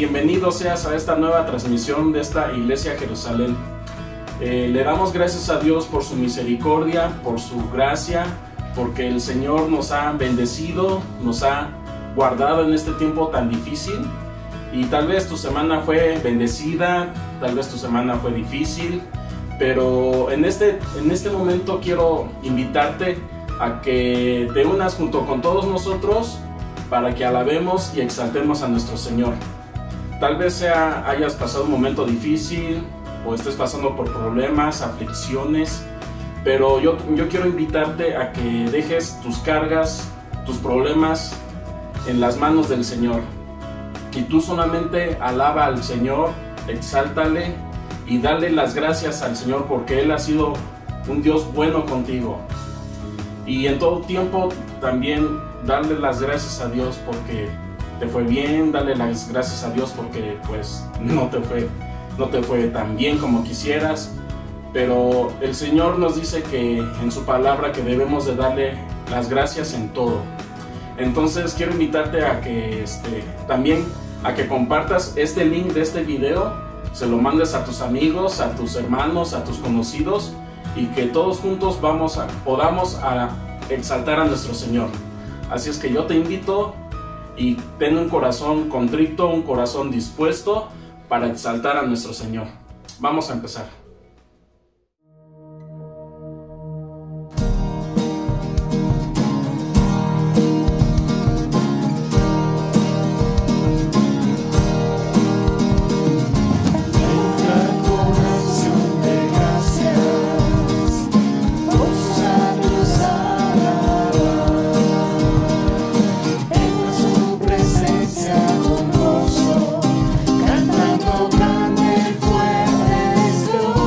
Bienvenido seas a esta nueva transmisión de esta Iglesia Jerusalén. Le damos gracias a Dios por su misericordia, por su gracia, porque el Señor nos ha bendecido, nos ha guardado en este tiempo tan difícil. Y tal vez tu semana fue bendecida, tal vez tu semana fue difícil, pero en este momento quiero invitarte a que te unas junto con todos nosotros para que alabemos y exaltemos a nuestro Señor. Tal vez hayas pasado un momento difícil o estés pasando por problemas, aflicciones, pero yo quiero invitarte a que dejes tus cargas, tus problemas en las manos del Señor. Y tú solamente alaba al Señor, exáltale y dale las gracias al Señor porque Él ha sido un Dios bueno contigo. Y en todo tiempo también darle las gracias a Dios porque te fue bien, darle las gracias a Dios porque pues no te fue tan bien como quisieras. Pero el Señor nos dice que en su palabra que debemos de darle las gracias en todo. Entonces quiero invitarte a que también a que compartas este link de este video, se lo mandes a tus amigos, a tus hermanos, a tus conocidos y que todos juntos podamos exaltar a nuestro Señor. Así es que yo te invito y ten un corazón contrito, un corazón dispuesto para exaltar a nuestro Señor. Vamos a empezar. Cantando grande y fuerte es Dios.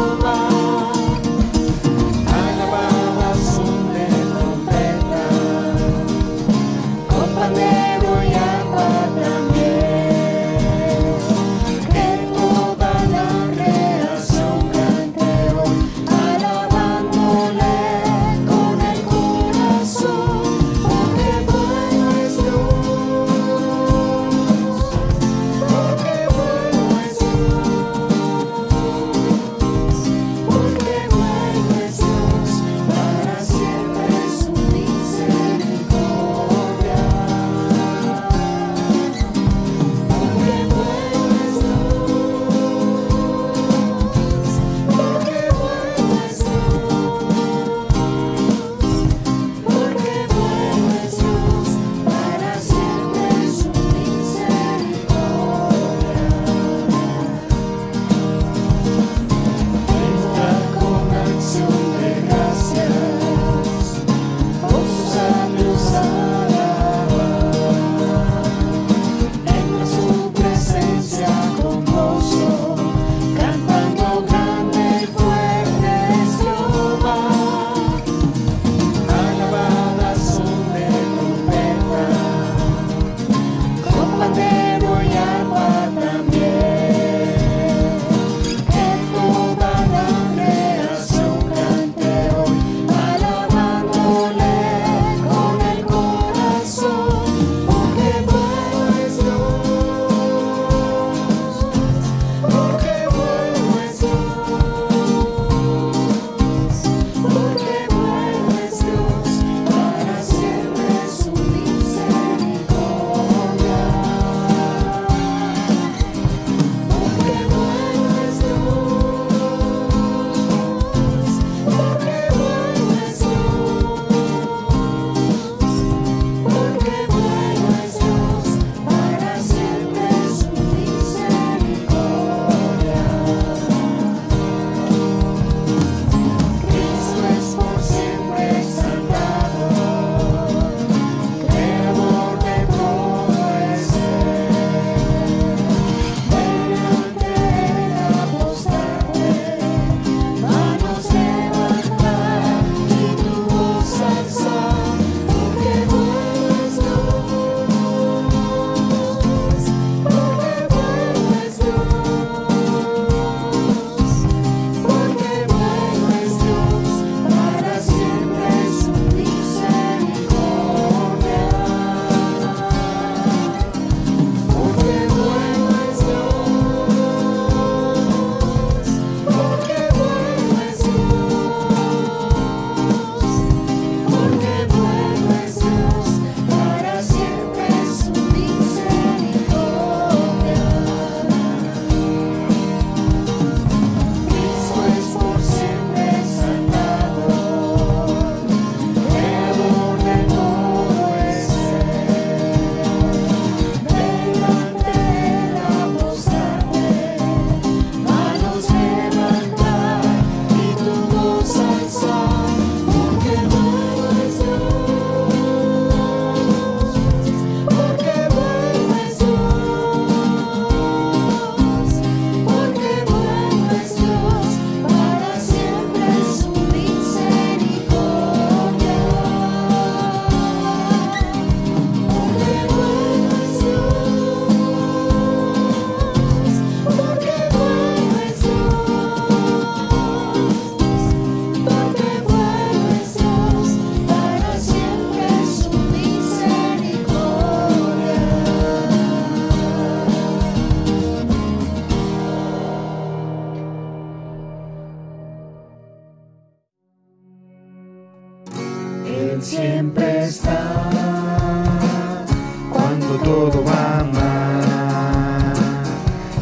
todo va mal.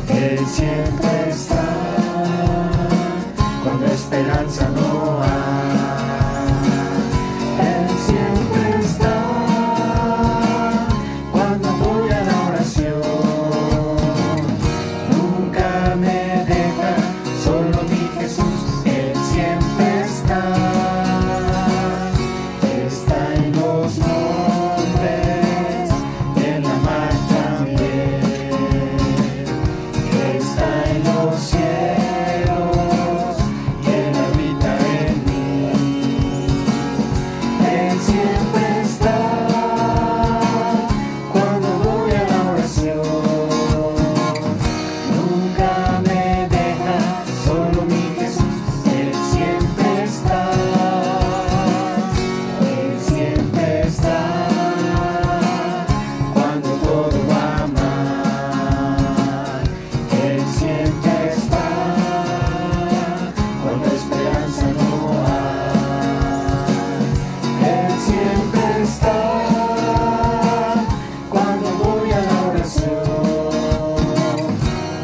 Él siempre está cuando esperanza no hay. Él siempre está cuando voy a la oración. Nunca me deja solo mi Jesús. Él siempre está. Está en los montes, en la mar también. Está en los cielos y Él habita en mí. Él siempre está cuando voy a la oración. Nunca me deja solo mi Jesús. Él siempre está. Él siempre está cuando todo va mal. Él siempre está cuando esperanza no hay. Él siempre está cuando voy a la oración.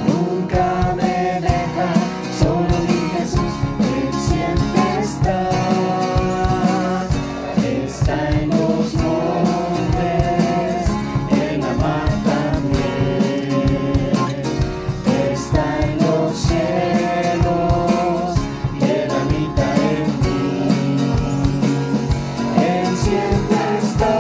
Nunca me deja solo mi Jesús. Él siempre está. Está en los montes, en la mar también. Está en los cielos y Él habita en mí. Él siempre está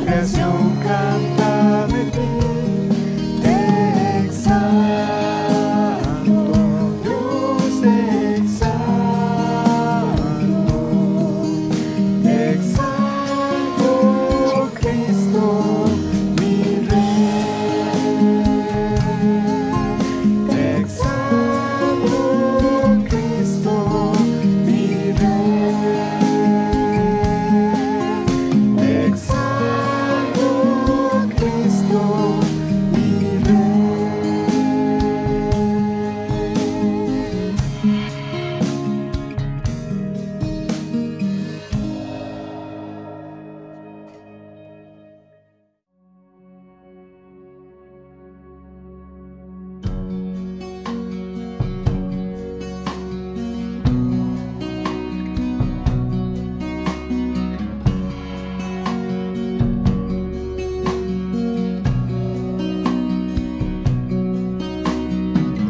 creación canta de ti, te exalto, Dios te exalto, exalto, Cristo, mi Rey, te exalto, Cristo, mi Rey, exalto, Cristo, mi Rey.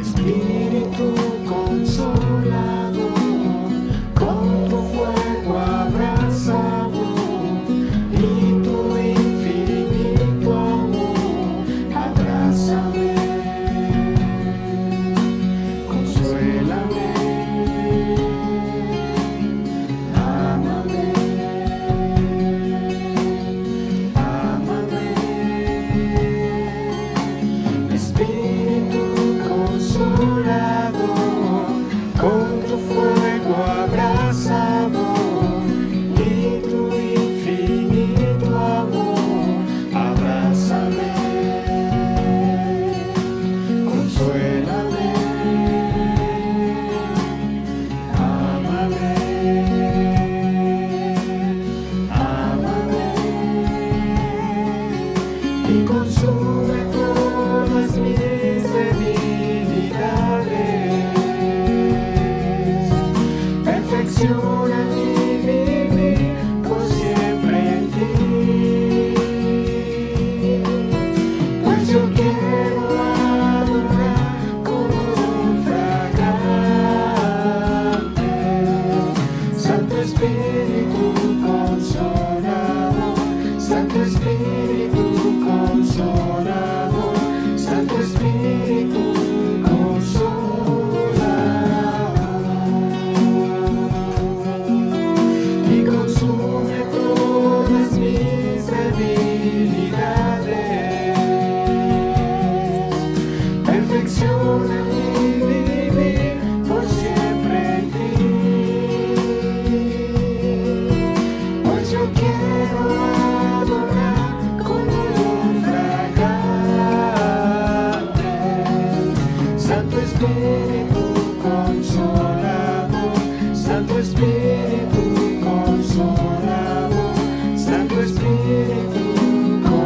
Espíritu consolador, con tu fuego abrazador y tu infinito amor, abrázame, consuélame, ámame, ámame. Espíritu consolador, con tu fuego abrasador y tu infinito amor, abrázame, consuélame, ámame, ámame y consume todas mis debilidades. Perfecciona mi vivir por siempre en ti, pues yo quiero adorar como un fragante. Santo Espíritu consolador, Santo Espíritu consolador, Santo Espíritu consolador, y consume todas mis debilidades. Perfecciona mi vivir por siempre en ti, pues yo quiero adorar como un fragante. Santo Espíritu consolador, Santo Espíritu consolador, Santo Espíritu consolador.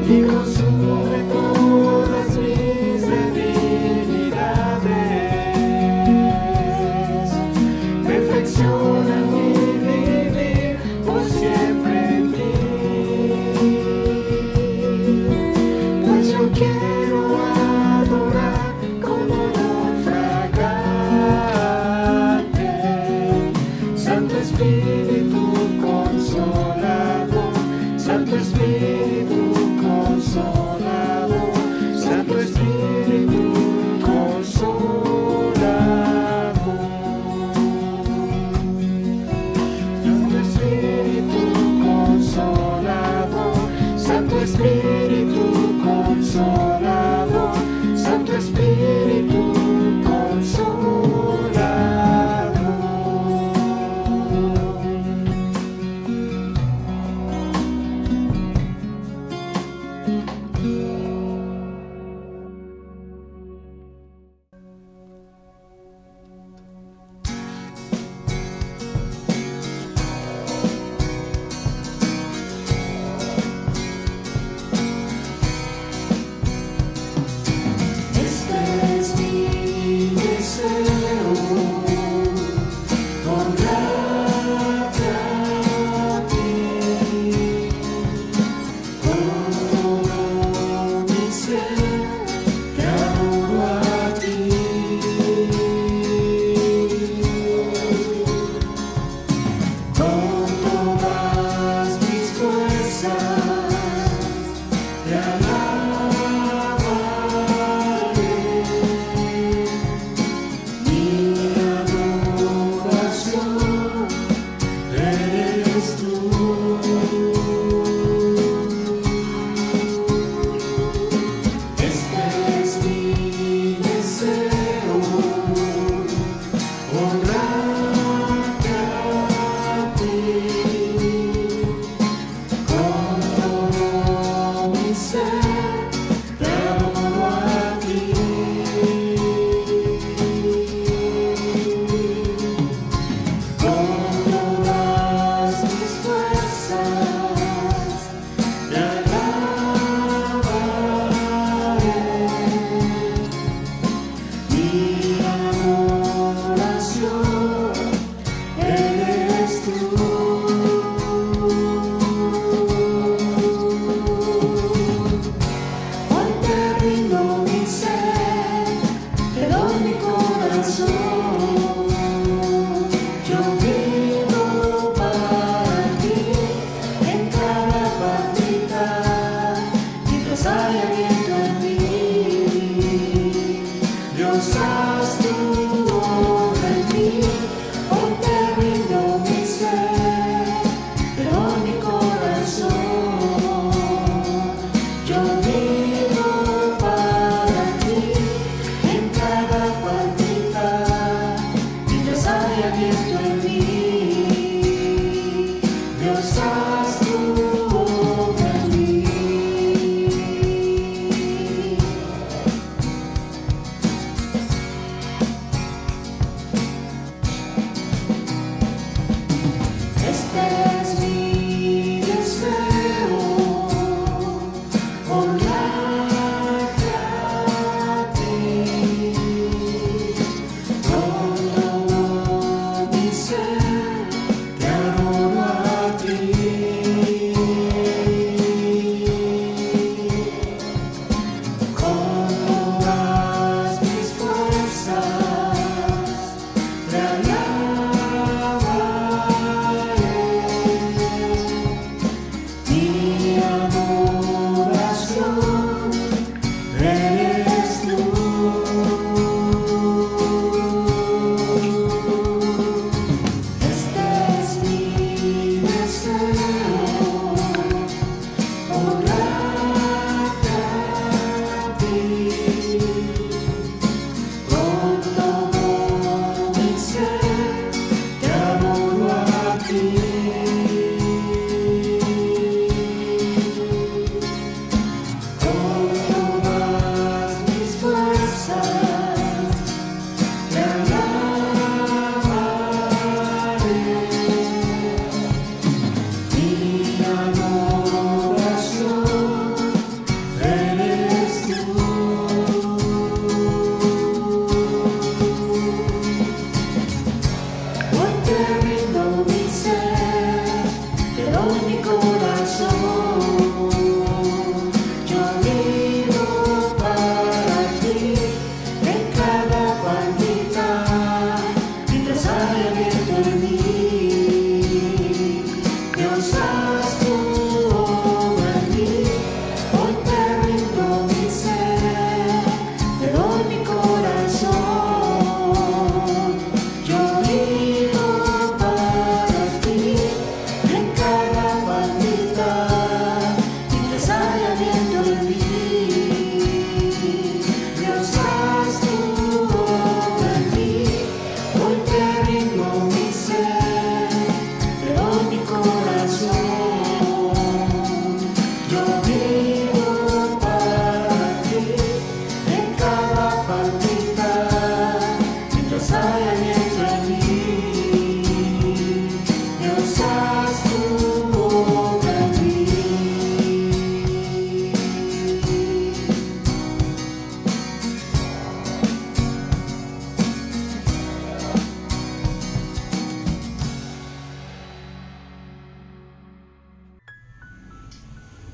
y consume todas mis debilidades. Perfecciona mi vivir por siempre en ti, pues yo quiero adorar con olor fragante. Santo Espíritu Consolador, Santo Espíritu Consolador, Santo Espíritu Consolador, Santo Espíritu Consolador, Santo Espíritu Consolador, Santo Espíritu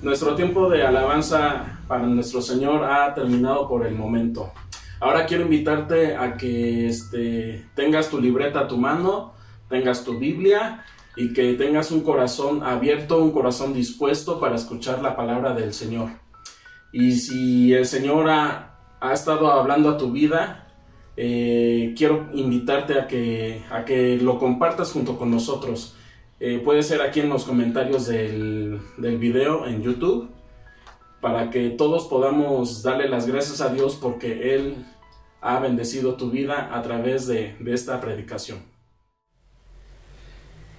Nuestro tiempo de alabanza para nuestro Señor ha terminado por el momento. Ahora quiero invitarte a que tengas tu libreta a tu mano, tengas tu Biblia y que tengas un corazón abierto, un corazón dispuesto para escuchar la palabra del Señor. Y si el Señor ha estado hablando a tu vida, quiero invitarte a que lo compartas junto con nosotros. Puede ser aquí en los comentarios del video en YouTube, para que todos podamos darle las gracias a Dios porque Él ha bendecido tu vida a través de esta predicación.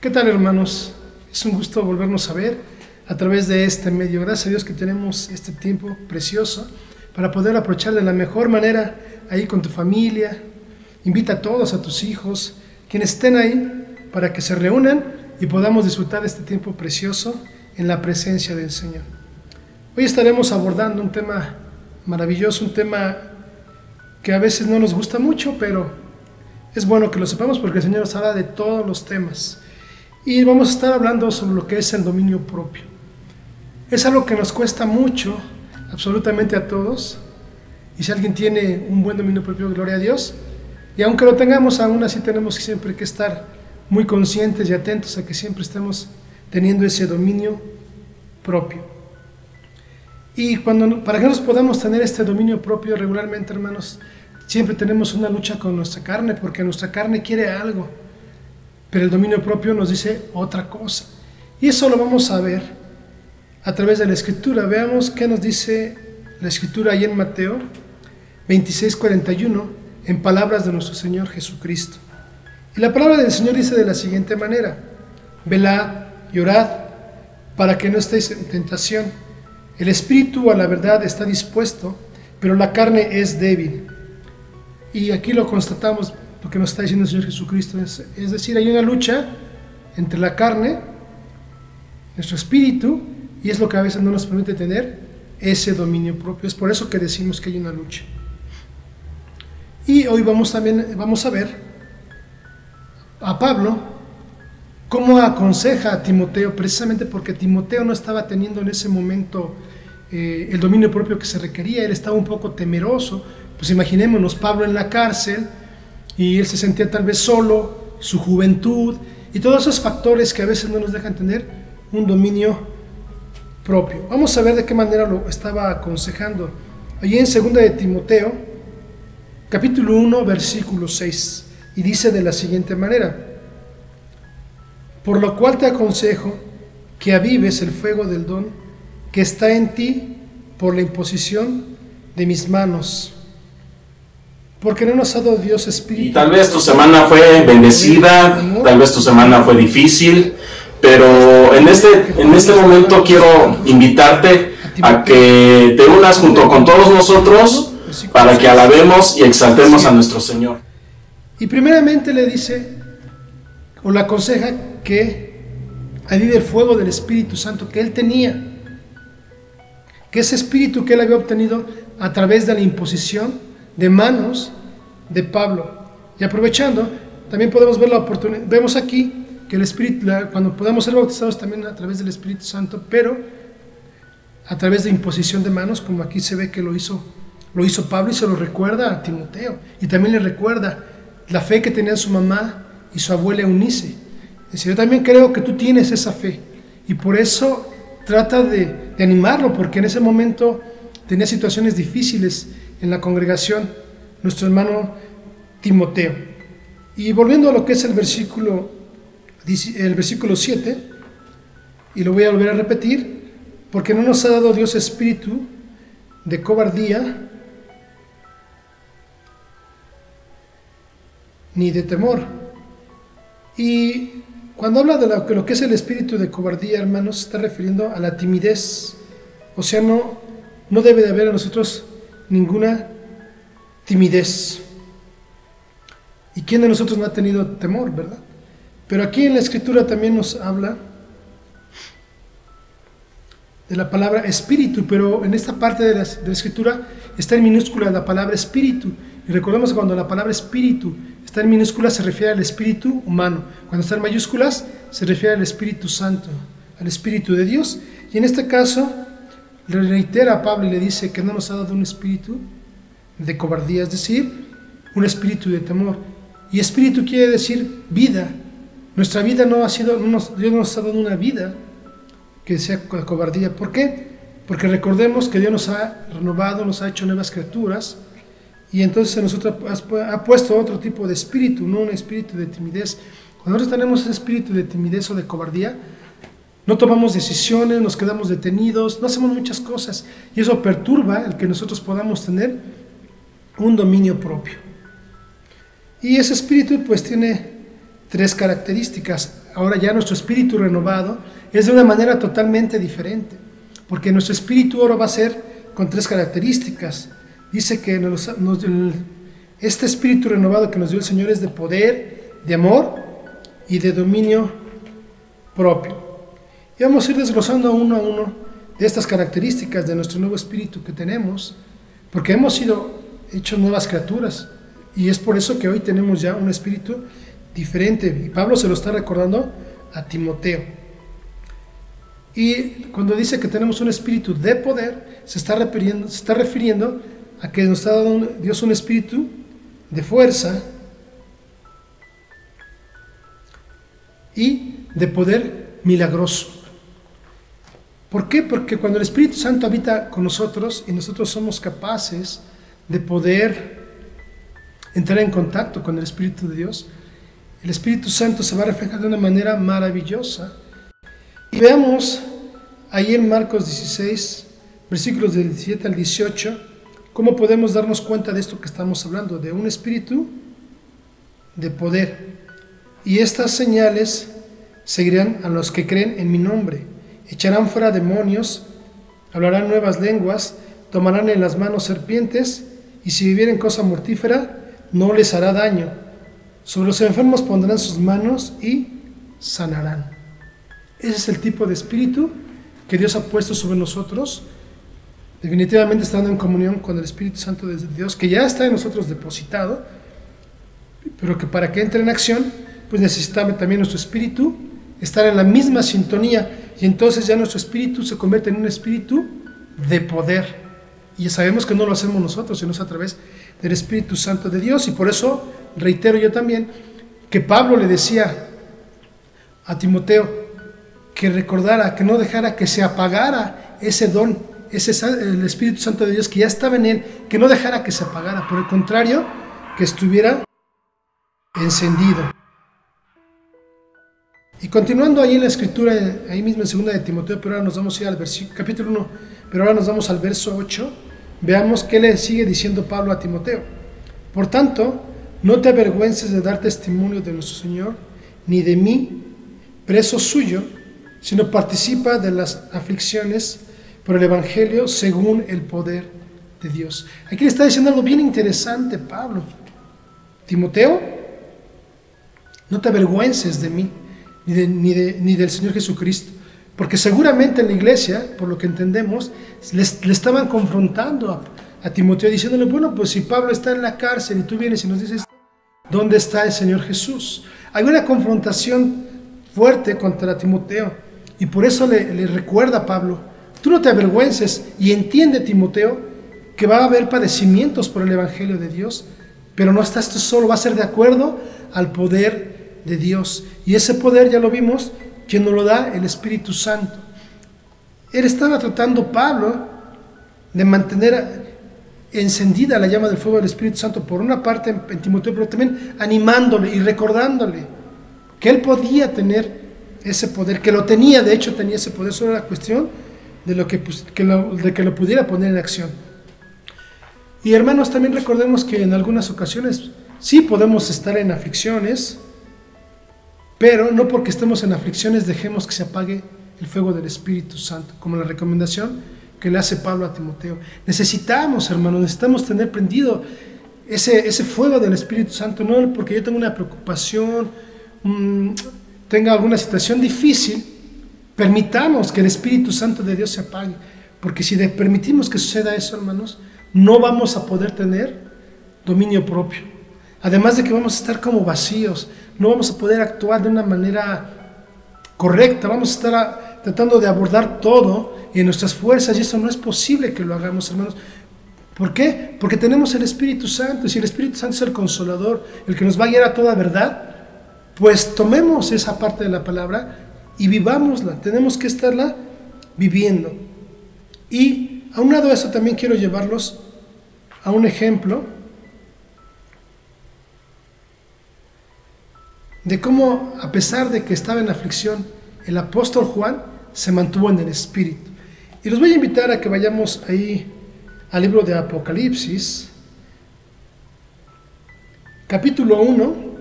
¿Qué tal, hermanos? Es un gusto volvernos a ver a través de este medio. Gracias a Dios que tenemos este tiempo precioso para poder aprovechar de la mejor manera ahí con tu familia. Invita a todos, a tus hijos, quienes estén ahí, para que se reúnan y podamos disfrutar de este tiempo precioso en la presencia del Señor. Hoy estaremos abordando un tema maravilloso, un tema que a veces no nos gusta mucho, pero es bueno que lo sepamos porque el Señor nos habla de todos los temas. Y vamos a estar hablando sobre lo que es el dominio propio. Es algo que nos cuesta mucho, absolutamente a todos. Y si alguien tiene un buen dominio propio, gloria a Dios. Y aunque lo tengamos, aún así tenemos siempre que estar muy conscientes y atentos a que siempre estemos teniendo ese dominio propio. Y para que nos podamos tener este dominio propio regularmente, hermanos, siempre tenemos una lucha con nuestra carne, porque nuestra carne quiere algo, pero el dominio propio nos dice otra cosa. Y eso lo vamos a ver a través de la Escritura. Veamos qué nos dice la Escritura ahí en Mateo 26:41, en palabras de nuestro Señor Jesucristo. Y la palabra del Señor dice de la siguiente manera: velad y orad para que no estéis en tentación. El espíritu a la verdad está dispuesto, pero la carne es débil. Y aquí lo constatamos, lo que nos está diciendo el Señor Jesucristo. Es decir, hay una lucha entre la carne, nuestro espíritu, y es lo que a veces no nos permite tener ese dominio propio. Es por eso que decimos que hay una lucha. Y hoy vamos a ver a Pablo cómo aconseja a Timoteo, precisamente porque Timoteo no estaba teniendo en ese momento el dominio propio que se requería. Él estaba un poco temeroso. Pues imaginémonos Pablo en la cárcel, y él se sentía tal vez solo, su juventud y todos esos factores que a veces no nos dejan tener un dominio propio. Vamos a ver de qué manera lo estaba aconsejando. Allí en 2 de Timoteo, capítulo 1, versículo 6, y dice de la siguiente manera: por lo cual te aconsejo que avives el fuego del don que está en ti por la imposición de mis manos. Porque no nos ha dado Dios espíritu. Y tal vez tu semana fue bendecida, tal vez tu semana fue difícil, pero en este momento quiero invitarte a que te unas junto con todos nosotros para que alabemos y exaltemos a nuestro Señor. Y primeramente le dice, o le aconseja, que avive el fuego del Espíritu Santo que él tenía, que ese espíritu que él había obtenido a través de la imposición de manos de Pablo. Y aprovechando, también podemos ver la oportunidad. Vemos aquí que el Espíritu, cuando podamos ser bautizados también a través del Espíritu Santo, pero a través de imposición de manos, como aquí se ve que lo hizo Pablo, y se lo recuerda a Timoteo, y también le recuerda la fe que tenían su mamá y su abuela Eunice. Es decir, yo también creo que tú tienes esa fe, y por eso trata de animarlo, porque en ese momento tenía situaciones difíciles en la congregación, nuestro hermano Timoteo. Y volviendo a lo que es el versículo 7, y lo voy a volver a repetir: porque no nos ha dado Dios espíritu de cobardía, ni de temor. Y cuando habla de lo que es el espíritu de cobardía, hermanos, se está refiriendo a la timidez. O sea, no debe de haber en nosotros ninguna timidez. ¿Y quién de nosotros no ha tenido temor, verdad? Pero aquí en la Escritura también nos habla de la palabra espíritu, pero en esta parte de la Escritura está en minúscula la palabra espíritu. Y recordemos que cuando la palabra espíritu está en minúsculas se refiere al espíritu humano. Cuando está en mayúsculas se refiere al Espíritu Santo, al Espíritu de Dios. Y en este caso le reitera a Pablo y le dice que no nos ha dado un espíritu de cobardía, es decir, un espíritu de temor. Y espíritu quiere decir vida. Nuestra vida no ha sido, Dios nos ha dado una vida que sea cobardía. ¿Por qué? Porque recordemos que Dios nos ha renovado, nos ha hecho nuevas criaturas, y entonces en nosotros ha puesto otro tipo de espíritu, no un espíritu de timidez. Cuando nosotros tenemos ese espíritu de timidez o de cobardía, no tomamos decisiones, nos quedamos detenidos, no hacemos muchas cosas, y eso perturba el que nosotros podamos tener un dominio propio. Y ese espíritu pues tiene 3 características. Ahora ya nuestro espíritu renovado es de una manera totalmente diferente, porque nuestro espíritu ahora va a ser con 3 características. Dice que este espíritu renovado que nos dio el Señor es de poder, de amor y de dominio propio. Y vamos a ir desglosando uno a uno de estas características de nuestro nuevo espíritu que tenemos, porque hemos sido hechos nuevas criaturas, y es por eso que hoy tenemos ya un espíritu diferente, y Pablo se lo está recordando a Timoteo. Y cuando dice que tenemos un espíritu de poder, se está refiriendo a que nos ha dado Dios un espíritu de fuerza y de poder milagroso. ¿Por qué? Porque cuando el Espíritu Santo habita con nosotros y nosotros somos capaces de poder entrar en contacto con el Espíritu de Dios, el Espíritu Santo se va a reflejar de una manera maravillosa. Y veamos ahí en Marcos 16, versículos del 17 al 18, cómo podemos darnos cuenta de esto que estamos hablando, de un espíritu de poder. Y estas señales seguirán a los que creen en mi nombre: echarán fuera demonios, hablarán nuevas lenguas, tomarán en las manos serpientes, y si vivieren cosa mortífera, no les hará daño. Sobre los enfermos pondrán sus manos y sanarán. Ese es el tipo de espíritu que Dios ha puesto sobre nosotros, definitivamente estando en comunión con el Espíritu Santo de Dios, que ya está en nosotros depositado, pero que para que entre en acción, pues necesitamos también nuestro espíritu estar en la misma sintonía, y entonces ya nuestro espíritu se convierte en un espíritu de poder. Y sabemos que no lo hacemos nosotros, sino es a través del Espíritu Santo de Dios. Y por eso reitero yo también que Pablo le decía a Timoteo que recordara, que no dejara que se apagara ese don, el Espíritu Santo de Dios que ya estaba en él, que no dejara que se apagara, por el contrario, que estuviera encendido. Y continuando ahí en la escritura, ahí mismo en 2 de Timoteo, pero ahora nos vamos a ir al capítulo 1, pero ahora nos vamos al verso 8, veamos qué le sigue diciendo Pablo a Timoteo. Por tanto, no te avergüences de dar testimonio de nuestro Señor, ni de mí, preso suyo, sino participa de las aflicciones por el Evangelio según el poder de Dios. Aquí le está diciendo algo bien interesante Pablo. Timoteo, no te avergüences de mí, ni del Señor Jesucristo, porque seguramente en la iglesia, por lo que entendemos, le estaban confrontando a Timoteo, diciéndole, bueno, pues si Pablo está en la cárcel y tú vienes y nos dices, ¿dónde está el Señor Jesús? Hay una confrontación fuerte contra Timoteo, y por eso le recuerda a Pablo, tú no te avergüences, y entiende, Timoteo, que va a haber padecimientos por el Evangelio de Dios, pero no estás tú solo, va a ser de acuerdo al poder de Dios, y ese poder ya lo vimos, quien nos lo da, el Espíritu Santo. Él estaba tratando, Pablo, de mantener encendida la llama del fuego del Espíritu Santo, por una parte en Timoteo, pero también animándole y recordándole que él podía tener ese poder, que lo tenía, de hecho tenía ese poder, solo era cuestión de que lo pudiera poner en acción. Y hermanos, también recordemos que en algunas ocasiones sí podemos estar en aflicciones, pero no porque estemos en aflicciones dejemos que se apague el fuego del Espíritu Santo, como la recomendación que le hace Pablo a Timoteo. Necesitamos, hermanos, necesitamos tener prendido ese fuego del Espíritu Santo, no porque yo tengo una preocupación, tenga alguna situación difícil, permitamos que el Espíritu Santo de Dios se apague, porque si permitimos que suceda eso, hermanos, no vamos a poder tener dominio propio. Además de que vamos a estar como vacíos, no vamos a poder actuar de una manera correcta, vamos a estar tratando de abordar todo en nuestras fuerzas, y eso no es posible que lo hagamos, hermanos. ¿Por qué? Porque tenemos el Espíritu Santo, y si el Espíritu Santo es el Consolador, el que nos va a guiar a toda verdad, pues tomemos esa parte de la palabra y vivámosla. Tenemos que estarla viviendo. Y aunado a eso, también quiero llevarlos a un ejemplo de cómo, a pesar de que estaba en aflicción, el apóstol Juan se mantuvo en el Espíritu. Y los voy a invitar a que vayamos ahí al libro de Apocalipsis, capítulo 1,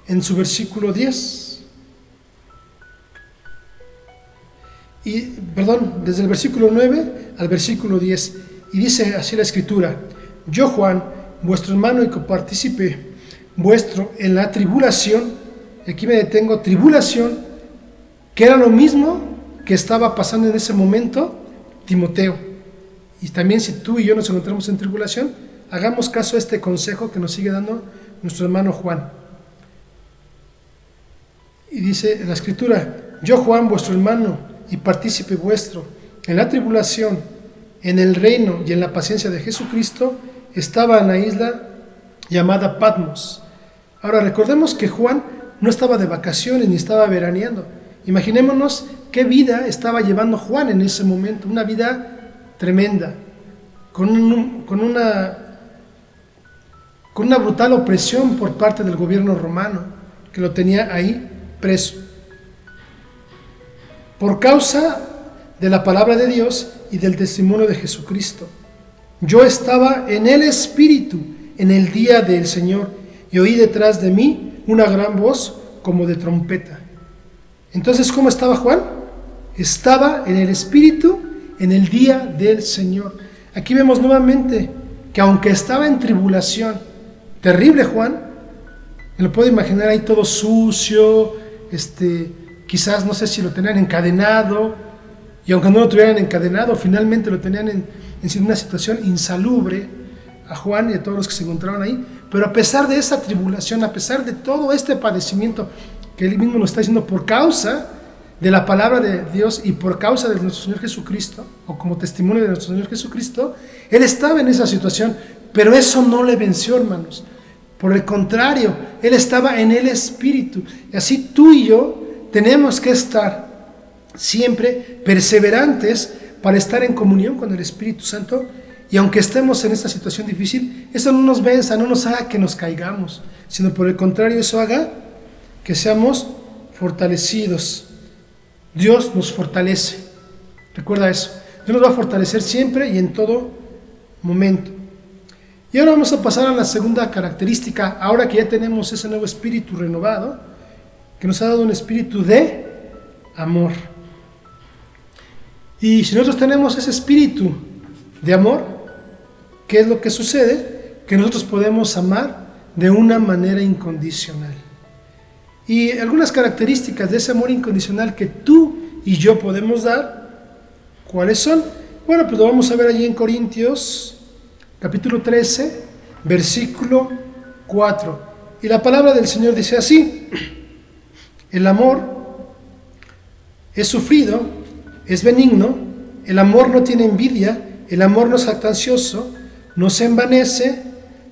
en su versículo 10. Desde el versículo 9 al versículo 10. Y dice así la Escritura: yo, Juan, vuestro hermano y copartícipe vuestro en la tribulación, y aquí me detengo, tribulación, que era lo mismo que estaba pasando en ese momento Timoteo. Y también, si tú y yo nos encontramos en tribulación, hagamos caso a este consejo que nos sigue dando nuestro hermano Juan. Y dice la Escritura: yo, Juan, vuestro hermano y partícipe vuestro en la tribulación, en el reino y en la paciencia de Jesucristo, estaba en la isla llamada Patmos. Ahora, recordemos que Juan no estaba de vacaciones ni estaba veraneando. Imaginémonos qué vida estaba llevando Juan en ese momento, una vida tremenda, con una brutal opresión por parte del gobierno romano, que lo tenía ahí preso. Por causa de la palabra de Dios y del testimonio de Jesucristo. Yo estaba en el Espíritu en el día del Señor, y oí detrás de mí una gran voz como de trompeta. Entonces, ¿cómo estaba Juan? Estaba en el Espíritu en el día del Señor. Aquí vemos nuevamente que aunque estaba en tribulación, terrible Juan, me lo puedo imaginar ahí todo sucio, quizás no sé si lo tenían encadenado, y aunque no lo tuvieran encadenado, finalmente lo tenían en una situación insalubre a Juan y a todos los que se encontraban ahí. Pero a pesar de esa tribulación, a pesar de todo este padecimiento que él mismo nos está diciendo por causa de la palabra de Dios y por causa de nuestro Señor Jesucristo, o como testimonio de nuestro Señor Jesucristo, él estaba en esa situación, pero eso no le venció, hermanos. Por el contrario, él estaba en el Espíritu. Y así tú y yo tenemos que estar siempre perseverantes para estar en comunión con el Espíritu Santo. Y aunque estemos en esta situación difícil, eso no nos venza, no nos haga que nos caigamos, sino por el contrario, eso haga que seamos fortalecidos. Dios nos fortalece. Recuerda eso. Dios nos va a fortalecer siempre y en todo momento. Y ahora vamos a pasar a la segunda característica, ahora que ya tenemos ese nuevo espíritu renovado, que nos ha dado un espíritu de amor. Y si nosotros tenemos ese espíritu de amor, ¿qué es lo que sucede? Que nosotros podemos amar de una manera incondicional. Y algunas características de ese amor incondicional que tú y yo podemos dar, ¿cuáles son? Bueno, pues lo vamos a ver allí en Corintios, capítulo 13, versículo 4. Y la palabra del Señor dice así: el amor es sufrido, es benigno, el amor no tiene envidia, el amor no es jactancioso, no se envanece,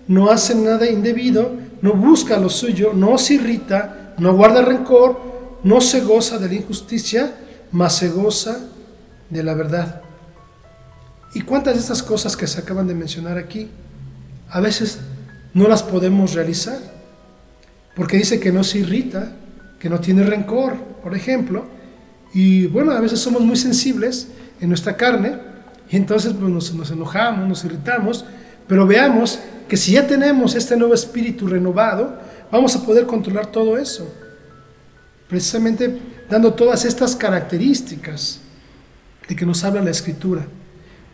no hace nada indebido, no busca lo suyo, no se irrita, no guarda rencor, no se goza de la injusticia, mas se goza de la verdad. ¿Y cuántas de estas cosas que se acaban de mencionar aquí, a veces no las podemos realizar? Porque dice que no se irrita, que no tiene rencor, por ejemplo. Y bueno, a veces somos muy sensibles en nuestra carne, y entonces pues, nos enojamos, nos irritamos. Pero veamos que si ya tenemos este nuevo espíritu renovado, vamos a poder controlar todo eso, precisamente dando todas estas características de que nos habla la Escritura,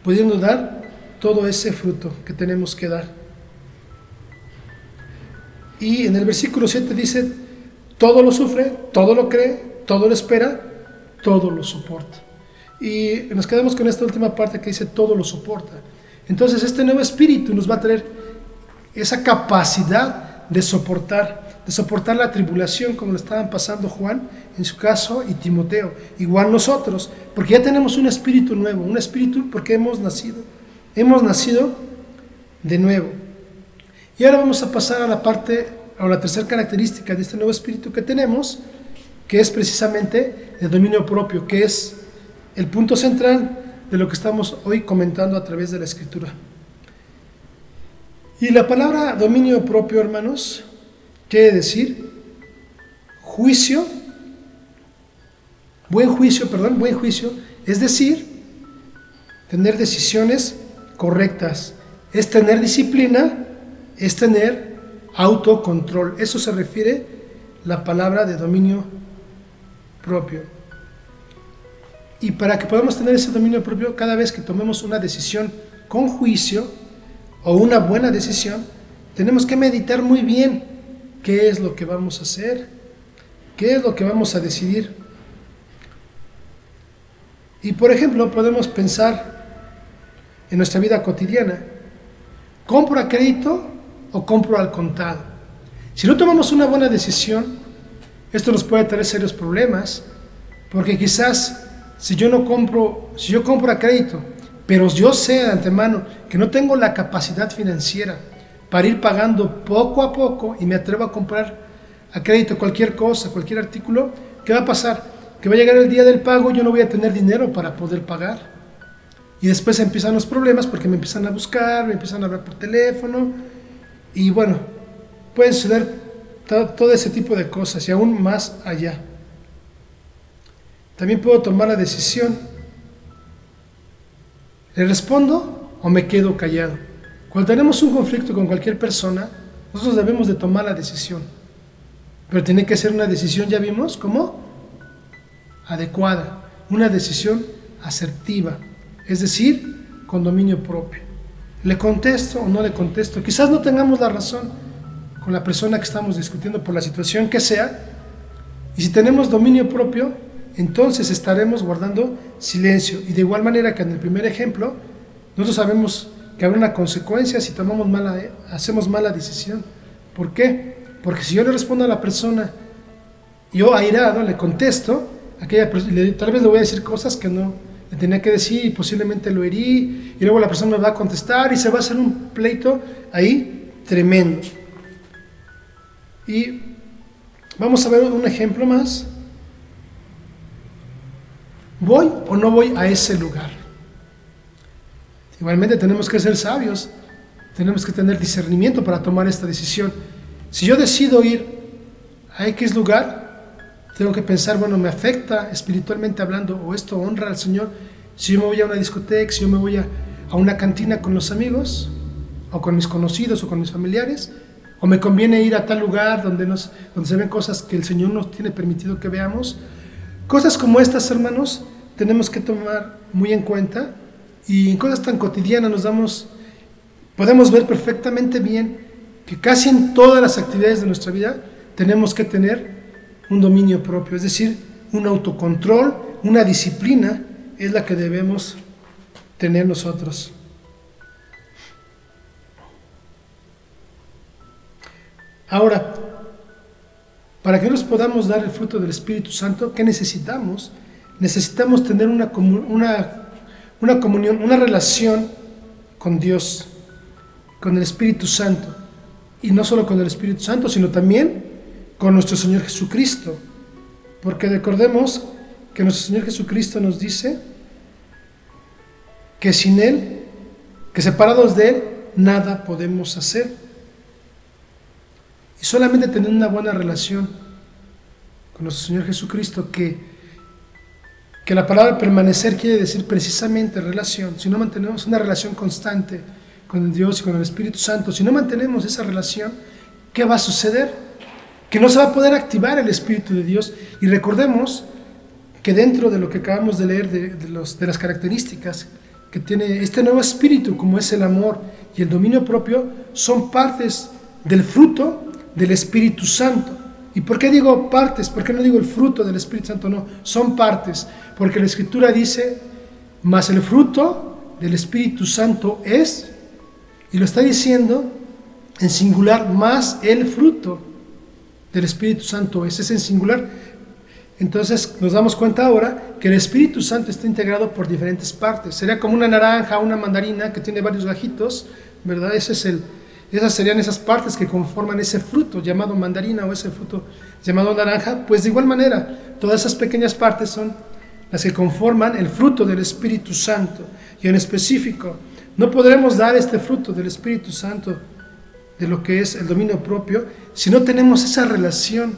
pudiendo dar todo ese fruto que tenemos que dar. Y en el versículo 7 dice: todo lo sufre, todo lo cree, todo lo espera, todo lo soporta. Y nos quedamos con esta última parte que dice: todo lo soporta. Entonces este nuevo espíritu nos va a traer esa capacidad de soportar de soportar la tribulación como lo estaban pasando Juan en su caso y Timoteo, igual nosotros, porque ya tenemos un espíritu nuevo, un espíritu porque hemos nacido de nuevo. Y ahora vamos a pasar a la parte, a la tercera característica de este nuevo espíritu que tenemos, que es precisamente el dominio propio, que es el punto central de lo que estamos hoy comentando a través de la Escritura. Y la palabra dominio propio, hermanos, quiere decir buen juicio, es decir, tener decisiones correctas, es tener disciplina, es tener autocontrol. Eso se refiere la palabra de dominio propio. Y para que podamos tener ese dominio propio, cada vez que tomemos una decisión con juicio o una buena decisión, tenemos que meditar muy bien qué es lo que vamos a hacer, qué es lo que vamos a decidir. Y por ejemplo, podemos pensar en nuestra vida cotidiana: ¿compro a crédito o compro al contado? Si no tomamos una buena decisión, esto nos puede traer serios problemas, porque quizás si yo compro a crédito, pero yo sé de antemano que no tengo la capacidad financiera para ir pagando poco a poco y me atrevo a comprar a crédito cualquier cosa, cualquier artículo, ¿qué va a pasar? Que va a llegar el día del pago, yo no voy a tener dinero para poder pagar. Y después empiezan los problemas porque me empiezan a buscar, me empiezan a hablar por teléfono. Y bueno, puede suceder todo ese tipo de cosas y aún más allá. También puedo tomar la decisión: ¿le respondo o me quedo callado? Cuando tenemos un conflicto con cualquier persona, nosotros debemos de tomar la decisión. Pero tiene que ser una decisión, ya vimos, ¿cómo? Adecuada, una decisión asertiva, es decir, con dominio propio. ¿Le contesto o no le contesto? Quizás no tengamos la razón con la persona que estamos discutiendo por la situación que sea, y si tenemos dominio propio, entonces estaremos guardando silencio. Y de igual manera que en el primer ejemplo, nosotros sabemos que habrá una consecuencia si hacemos mala decisión. ¿Por qué? Porque si yo le respondo a la persona, yo airado le contesto, tal vez le voy a decir cosas que no le tenía que decir y posiblemente lo herí, y luego la persona me va a contestar y se va a hacer un pleito ahí tremendo. Y vamos a ver un ejemplo más. ¿Voy o no voy a ese lugar? Igualmente tenemos que ser sabios, tenemos que tener discernimiento para tomar esta decisión. Si yo decido ir a X lugar, tengo que pensar, bueno, ¿me afecta espiritualmente hablando o esto honra al Señor? Si yo me voy a una discoteca, si yo me voy a una cantina con los amigos, o con mis conocidos o con mis familiares, o me conviene ir a tal lugar donde se ven cosas que el Señor nos tiene permitido que veamos. Cosas como estas, hermanos, tenemos que tomar muy en cuenta, y en cosas tan cotidianas podemos ver perfectamente bien que casi en todas las actividades de nuestra vida tenemos que tener un dominio propio, es decir, un autocontrol, una disciplina es la que debemos tener nosotros. Ahora, para que nos podamos dar el fruto del Espíritu Santo, ¿qué necesitamos? Necesitamos tener una comunión, una relación con Dios, con el Espíritu Santo. Y no solo con el Espíritu Santo, sino también con nuestro Señor Jesucristo. Porque recordemos que nuestro Señor Jesucristo nos dice que sin Él, que separados de Él, nada podemos hacer. Y solamente tener una buena relación con nuestro Señor Jesucristo, que la palabra permanecer quiere decir precisamente relación. Si no mantenemos una relación constante con Dios y con el Espíritu Santo, si no mantenemos esa relación, ¿qué va a suceder? Que no se va a poder activar el Espíritu de Dios. Y recordemos que dentro de lo que acabamos de leer, de las características que tiene este nuevo espíritu, como es el amor y el dominio propio, son partes del fruto del Espíritu Santo. ¿Y por qué digo partes? ¿Por qué no digo el fruto del Espíritu Santo? No, son partes, porque la Escritura dice, mas el fruto del Espíritu Santo es, y lo está diciendo en singular, más el fruto. del Espíritu Santo es en singular. Entonces nos damos cuenta ahora que el Espíritu Santo está integrado por diferentes partes. Sería como una naranja, una mandarina que tiene varios gajitos, ¿verdad? Esas serían esas partes que conforman ese fruto llamado mandarina o ese fruto llamado naranja. Pues de igual manera, todas esas pequeñas partes son las que conforman el fruto del Espíritu Santo. Y en específico, no podremos dar este fruto del Espíritu Santo, de lo que es el dominio propio, si no tenemos esa relación,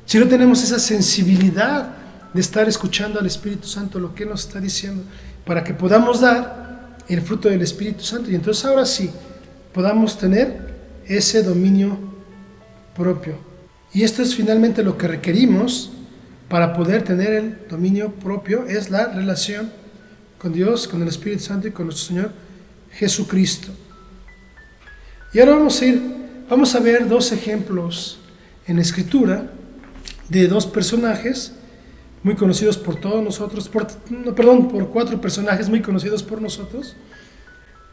si no tenemos esa sensibilidad de estar escuchando al Espíritu Santo lo que Él nos está diciendo, para que podamos dar el fruto del Espíritu Santo. Y entonces ahora sí, podamos tener ese dominio propio. Y esto es finalmente lo que requerimos para poder tener el dominio propio, es la relación con Dios, con el Espíritu Santo y con nuestro Señor Jesucristo. Y ahora vamos a ver dos ejemplos en la Escritura de dos personajes muy conocidos por todos nosotros, por 4 personajes muy conocidos por nosotros,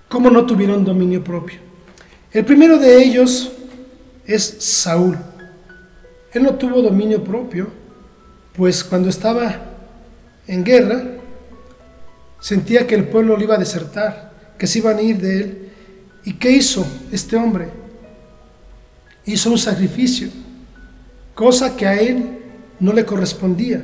cómo no tuvieron dominio propio. El primero de ellos es Saúl. Él no tuvo dominio propio, pues cuando estaba en guerra, sentía que el pueblo le iba a desertar, que se iban a ir de él. ¿Y qué hizo este hombre? Hizo un sacrificio, cosa que a él no le correspondía.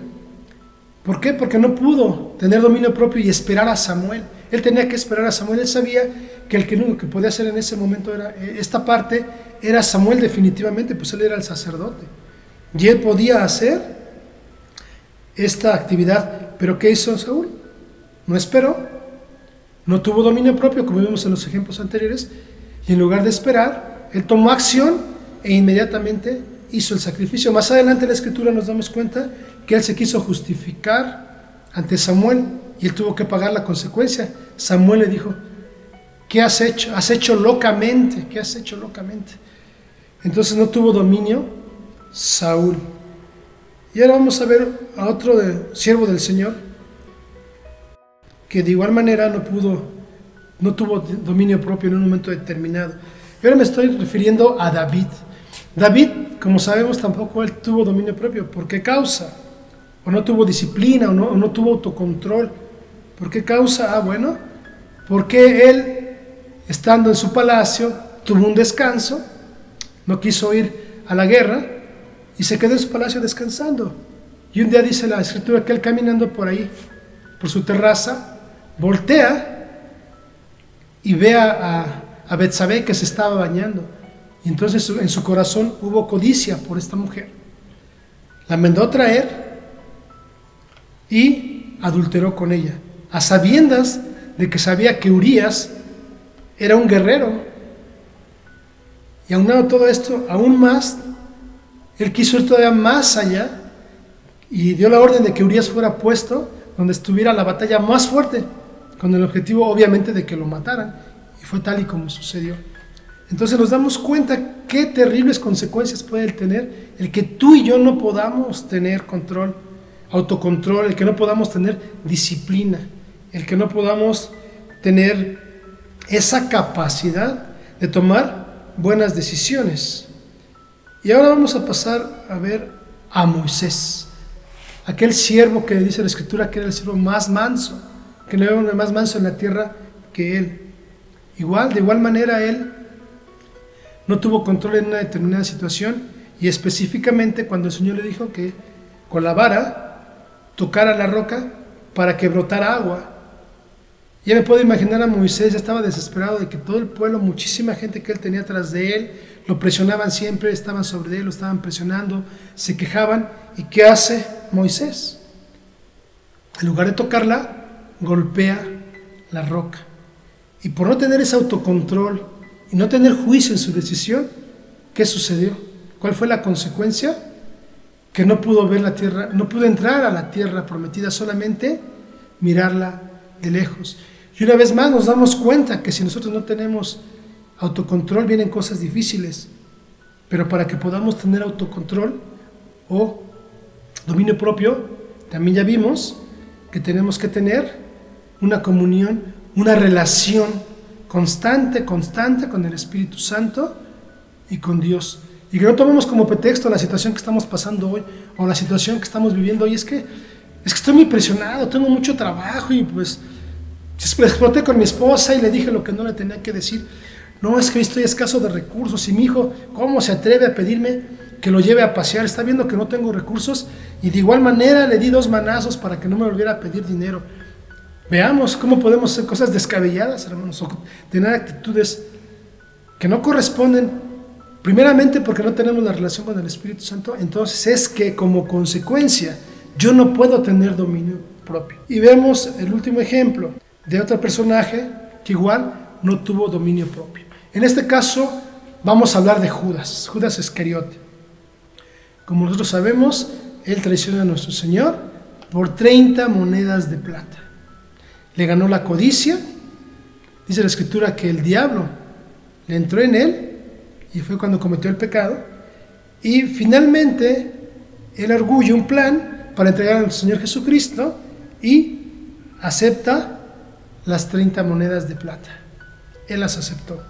¿Por qué? Porque no pudo tener dominio propio y esperar a Samuel. Él tenía que esperar a Samuel. Él sabía que el único que podía hacer en ese momento esta parte era Samuel definitivamente, pues él era el sacerdote. Y él podía hacer esta actividad. ¿Pero qué hizo Saúl? No esperó, no tuvo dominio propio, como vimos en los ejemplos anteriores, y en lugar de esperar, él tomó acción e inmediatamente hizo el sacrificio. Más adelante en la Escritura nos damos cuenta que él se quiso justificar ante Samuel y él tuvo que pagar la consecuencia. Samuel le dijo: ¿qué has hecho? Has hecho locamente. ¿Qué has hecho locamente? Entonces no tuvo dominio Saúl. Y ahora vamos a ver a otro siervo del Señor que de igual manera no tuvo dominio propio en un momento determinado. Y ahora me estoy refiriendo a David. David, como sabemos, tampoco él tuvo dominio propio. ¿Por qué causa? O no tuvo disciplina, o no tuvo autocontrol. ¿Por qué causa? Bueno, porque él, estando en su palacio, tuvo un descanso, no quiso ir a la guerra y se quedó en su palacio descansando. Y un día dice la Escritura que él, caminando por ahí, por su terraza, voltea y ve a Betsabé que se estaba bañando. Y entonces en su corazón hubo codicia por esta mujer. La mandó traer y adulteró con ella, a sabiendas de que sabía que Urías era un guerrero. Y aunado todo esto, aún más, él quiso ir todavía más allá y dio la orden de que Urías fuera puesto donde estuviera la batalla más fuerte, con el objetivo obviamente de que lo mataran. Y fue tal y como sucedió. Entonces nos damos cuenta qué terribles consecuencias puede tener el que tú y yo no podamos tener control, autocontrol, el que no podamos tener disciplina, el que no podamos tener esa capacidad de tomar buenas decisiones. Y ahora vamos a pasar a ver a Moisés, aquel siervo que dice la Escritura que era el siervo más manso, que no era más manso en la tierra que él. De igual manera él no tuvo control en una determinada situación, y específicamente cuando el Señor le dijo que con la vara tocara la roca para que brotara agua. Ya me puedo imaginar a Moisés, ya estaba desesperado de que todo el pueblo, muchísima gente que él tenía atrás de él, lo presionaban siempre, estaban sobre él, lo estaban presionando, se quejaban. ¿Y qué hace Moisés? En lugar de tocarla, golpea la roca. Y por no tener ese autocontrol y no tener juicio en su decisión, ¿qué sucedió? ¿Cuál fue la consecuencia? Que no pudo ver la tierra, no pudo entrar a la tierra prometida, solamente mirarla de lejos. Y una vez más nos damos cuenta que si nosotros no tenemos autocontrol, vienen cosas difíciles. Pero para que podamos tener autocontrol o dominio propio, también ya vimos que tenemos que tener una comunión, una relación constante con el Espíritu Santo y con Dios. Y que no tomemos como pretexto la situación que estamos pasando hoy o la situación que estamos viviendo hoy. Es que estoy muy presionado, tengo mucho trabajo y pues exploté con mi esposa y le dije lo que no le tenía que decir. No, es que hoy estoy escaso de recursos y mi hijo, ¿cómo se atreve a pedirme que lo lleve a pasear? Está viendo que no tengo recursos y de igual manera le di 2 manazos para que no me volviera a pedir dinero. Veamos cómo podemos hacer cosas descabelladas, hermanos, o tener actitudes que no corresponden. Primeramente porque no tenemos la relación con el Espíritu Santo, entonces es que como consecuencia yo no puedo tener dominio propio. Y vemos el último ejemplo de otro personaje que igual no tuvo dominio propio. En este caso vamos a hablar de Judas, Judas Iscariote. Como nosotros sabemos, él traiciona a nuestro Señor por 30 monedas de plata. Le ganó la codicia, dice la Escritura que el diablo le entró en él y fue cuando cometió el pecado, y finalmente el orgullo, un plan para entregar al Señor Jesucristo, y acepta las 30 monedas de plata. Él las aceptó.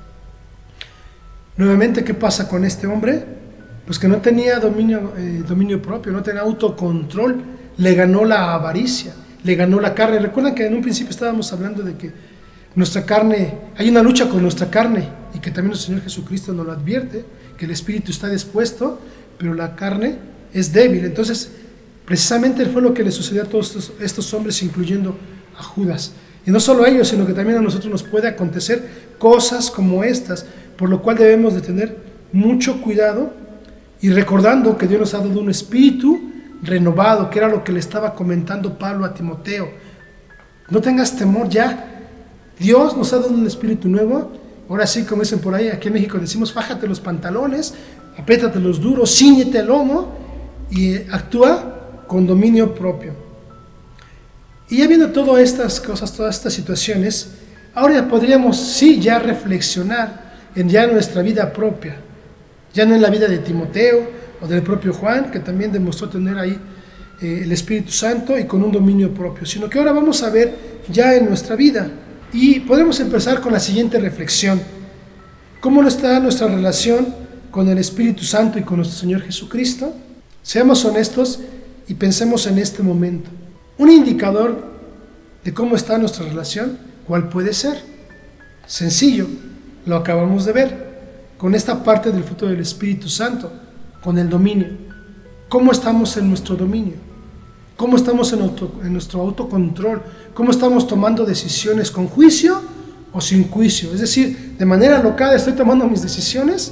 Nuevamente, ¿qué pasa con este hombre? Pues que no tenía dominio propio, no tenía autocontrol, le ganó la avaricia, le ganó la carne. Recuerdan que en un principio estábamos hablando de que nuestra carne, hay una lucha con nuestra carne, y que también el Señor Jesucristo nos lo advierte, que el espíritu está dispuesto, pero la carne es débil. Entonces, precisamente fue lo que le sucedió a todos estos hombres, incluyendo a Judas. Y no solo a ellos, sino que también a nosotros nos puede acontecer cosas como estas, por lo cual debemos de tener mucho cuidado y recordando que Dios nos ha dado un espíritu renovado, que era lo que le estaba comentando Pablo a Timoteo. No tengas temor ya. Dios nos ha dado un espíritu nuevo. Ahora sí, como dicen por ahí, aquí en México decimos, fájate los pantalones, apriétate los duros, cíñete el lomo y actúa con dominio propio. Y ya viendo todas estas cosas, todas estas situaciones, ahora ya podríamos sí ya reflexionar en ya nuestra vida propia, ya no en la vida de Timoteo o del propio Juan, que también demostró tener ahí el Espíritu Santo y con un dominio propio, sino que ahora vamos a ver ya en nuestra vida. Y podemos empezar con la siguiente reflexión. ¿Cómo está nuestra relación con el Espíritu Santo y con nuestro Señor Jesucristo? Seamos honestos y pensemos en este momento. Un indicador de cómo está nuestra relación, ¿cuál puede ser? Sencillo, lo acabamos de ver, con esta parte del fruto del Espíritu Santo, con el dominio. ¿Cómo estamos en nuestro dominio? ¿Cómo estamos en nuestro autocontrol? ¿Cómo estamos tomando decisiones con juicio o sin juicio? Es decir, de manera local estoy tomando mis decisiones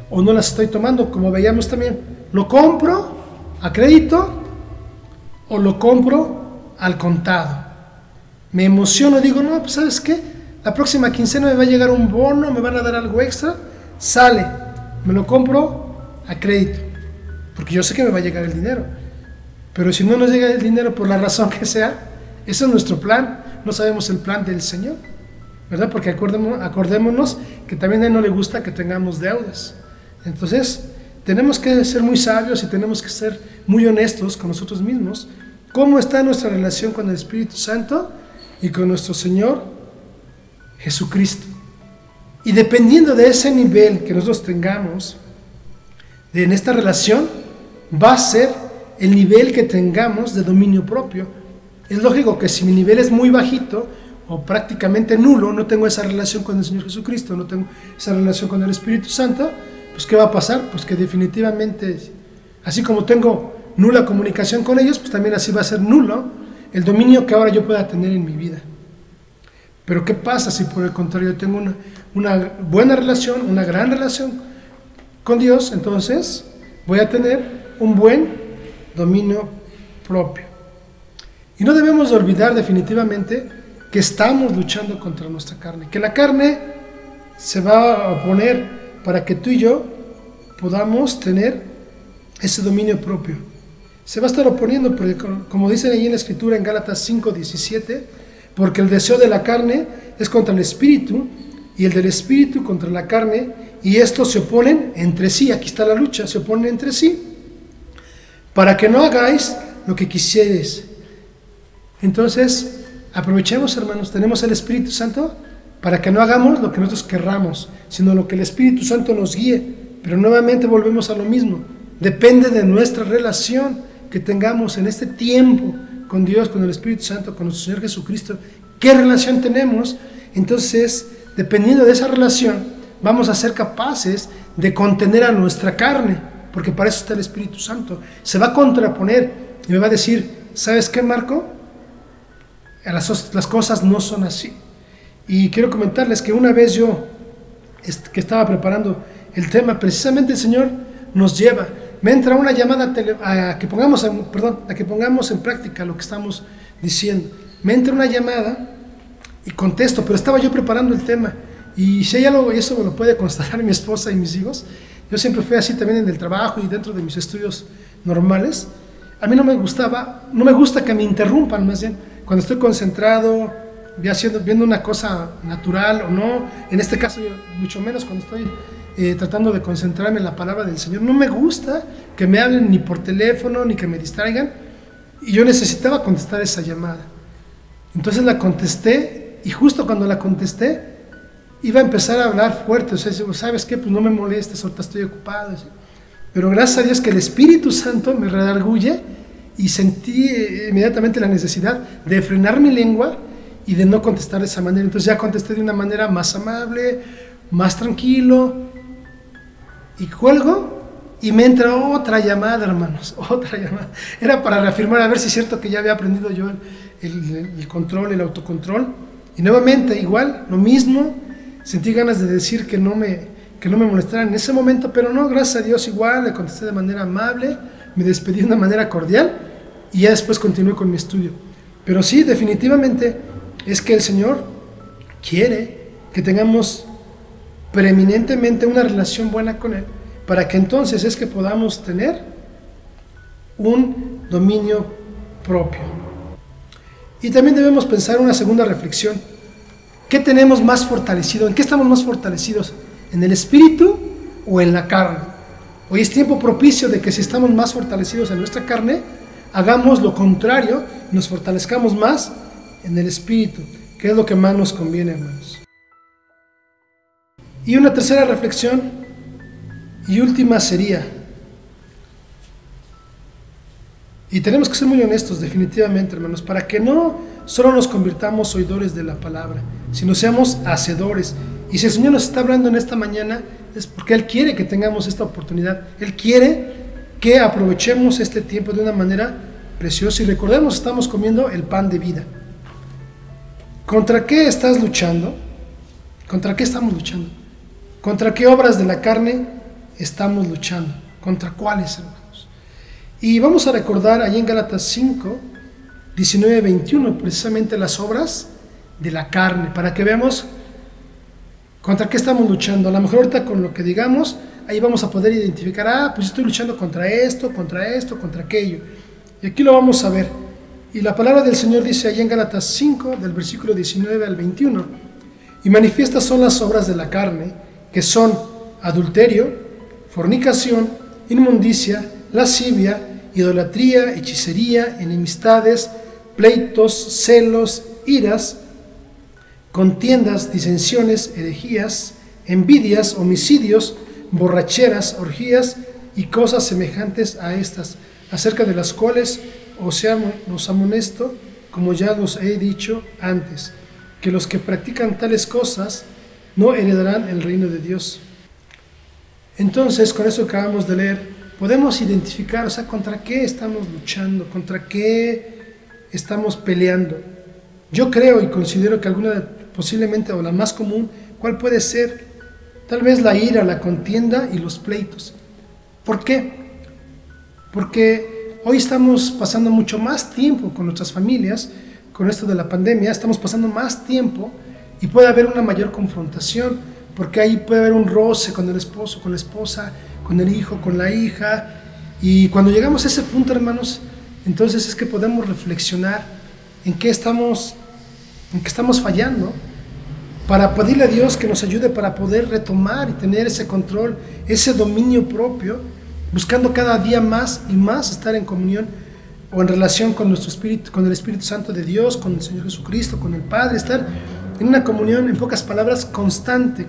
o no las estoy tomando, como veíamos también. ¿Lo compro a crédito o lo compro al contado? Me emociono, digo, no, pues ¿sabes qué? La próxima quincena me va a llegar un bono, me van a dar algo extra, sale, me lo compro a crédito, porque yo sé que me va a llegar el dinero. Pero si no nos llega el dinero por la razón que sea, ese es nuestro plan, no sabemos el plan del Señor, ¿verdad? Porque acordémonos que también a Él no le gusta que tengamos deudas. Entonces, tenemos que ser muy sabios y tenemos que ser muy honestos con nosotros mismos. ¿Cómo está nuestra relación con el Espíritu Santo y con nuestro Señor Jesucristo? Y dependiendo de ese nivel que nosotros tengamos en esta relación, va a ser el nivel que tengamos de dominio propio. Es lógico que si mi nivel es muy bajito o prácticamente nulo, no tengo esa relación con el Señor Jesucristo, no tengo esa relación con el Espíritu Santo, pues ¿qué va a pasar? Pues que definitivamente, así como tengo nula comunicación con ellos, pues también así va a ser nulo el dominio que ahora yo pueda tener en mi vida. Pero ¿qué pasa si por el contrario tengo una buena relación, una gran relación con Dios? Entonces voy a tener un buen dominio propio. Y no debemos de olvidar definitivamente que estamos luchando contra nuestra carne, que la carne se va a oponer para que tú y yo podamos tener ese dominio propio. Se va a estar oponiendo, porque como dicen ahí en la Escritura en Gálatas 5:17, porque el deseo de la carne es contra el Espíritu y el del Espíritu contra la carne, y estos se oponen entre sí. Aquí está la lucha, se oponen entre sí, para que no hagáis lo que quisieres. Entonces, aprovechemos, hermanos, tenemos el Espíritu Santo para que no hagamos lo que nosotros querramos, sino lo que el Espíritu Santo nos guíe Pero nuevamente volvemos a lo mismo. Depende de nuestra relación que tengamos en este tiempo con Dios, con el Espíritu Santo, con nuestro Señor Jesucristo. ¿Qué relación tenemos? Entonces, dependiendo de esa relación, vamos a ser capaces de contener a nuestra carne, porque para eso está el Espíritu Santo. Se va a contraponer y me va a decir, ¿sabes qué, Marco? Las cosas no son así. Y quiero comentarles que una vez yo, que estaba preparando el tema, precisamente el Señor nos lleva, me entra una llamada a que pongamos en práctica lo que estamos diciendo. Me entra una llamada y contesto, pero estaba yo preparando el tema. Y si hay algo, y eso me lo puede constatar mi esposa y mis hijos, yo siempre fui así también en el trabajo y dentro de mis estudios normales. A mí no me gusta que me interrumpan, más bien, cuando estoy concentrado, viendo una cosa natural o no, en este caso mucho menos cuando estoy tratando de concentrarme en la palabra del Señor. No me gusta que me hablen ni por teléfono, ni que me distraigan, y yo necesitaba contestar esa llamada. Entonces la contesté, y justo cuando la contesté, iba a empezar a hablar fuerte, o sea, ¿sabes qué? Pues no me molestes, ahorita estoy ocupado. Pero gracias a Dios que el Espíritu Santo me redarguye y sentí inmediatamente la necesidad de frenar mi lengua y de no contestar de esa manera. Entonces ya contesté de una manera más amable, más tranquilo, y cuelgo y me entra otra llamada, hermanos, otra llamada. Era para reafirmar a ver si es cierto que ya había aprendido yo el control, el autocontrol. Y nuevamente igual, lo mismo, sentí ganas de decir que no me molestaran en ese momento, pero no, gracias a Dios igual, le contesté de manera amable, me despedí de una manera cordial y ya después continué con mi estudio. Pero sí, definitivamente es que el Señor quiere que tengamos preeminentemente una relación buena con Él, para que entonces es que podamos tener un dominio propio. Y también debemos pensar una segunda reflexión. ¿Qué tenemos más fortalecido? ¿En qué estamos más fortalecidos? ¿En el espíritu o en la carne? Hoy es tiempo propicio de que si estamos más fortalecidos en nuestra carne, hagamos lo contrario, nos fortalezcamos más en el espíritu, que es lo que más nos conviene, hermanos. Y una tercera reflexión y última sería, y tenemos que ser muy honestos definitivamente, hermanos, para que no solo nos convirtamos oidores de la palabra, sino seamos hacedores. Y si el Señor nos está hablando en esta mañana, es porque Él quiere que tengamos esta oportunidad. Él quiere que aprovechemos este tiempo de una manera preciosa. Y recordemos, estamos comiendo el pan de vida. ¿Contra qué estás luchando? ¿Contra qué estamos luchando? ¿Contra qué obras de la carne estamos luchando? ¿Contra cuáles, hermanos? Y vamos a recordar ahí en Gálatas 5, 19, 21, precisamente las obras de la carne, para que veamos contra qué estamos luchando. A lo mejor ahorita con lo que digamos, ahí vamos a poder identificar, pues estoy luchando contra esto, contra aquello. Y aquí lo vamos a ver. Y la palabra del Señor dice ahí en Gálatas 5, del versículo 19 al 21, y manifiestas son las obras de la carne, que son adulterio, fornicación, inmundicia, lascivia, idolatría, hechicería, enemistades, pleitos, celos, iras, contiendas, disensiones, herejías, envidias, homicidios, borracheras, orgías y cosas semejantes a estas, acerca de las cuales os amonesto, como ya los he dicho antes, que los que practican tales cosas no heredarán el reino de Dios. Entonces, con eso que acabamos de leer, podemos identificar, contra qué estamos luchando, contra qué estamos peleando. Yo creo y considero que posiblemente, o la más común, ¿cuál puede ser? Tal vez la ira, la contienda y los pleitos. ¿Por qué? Porque hoy estamos pasando mucho más tiempo con nuestras familias, con esto de la pandemia, estamos pasando más tiempo y puede haber una mayor confrontación, porque ahí puede haber un roce con el esposo, con la esposa, con el hijo, con la hija. Y cuando llegamos a ese punto, hermanos, entonces es que podemos reflexionar en qué estamos fallando, para pedirle a Dios que nos ayude para poder retomar y tener ese control, ese dominio propio, buscando cada día más y más estar en comunión o en relación con nuestro espíritu, con el Espíritu Santo de Dios, con el Señor Jesucristo, con el Padre, estar en una comunión, en pocas palabras, constante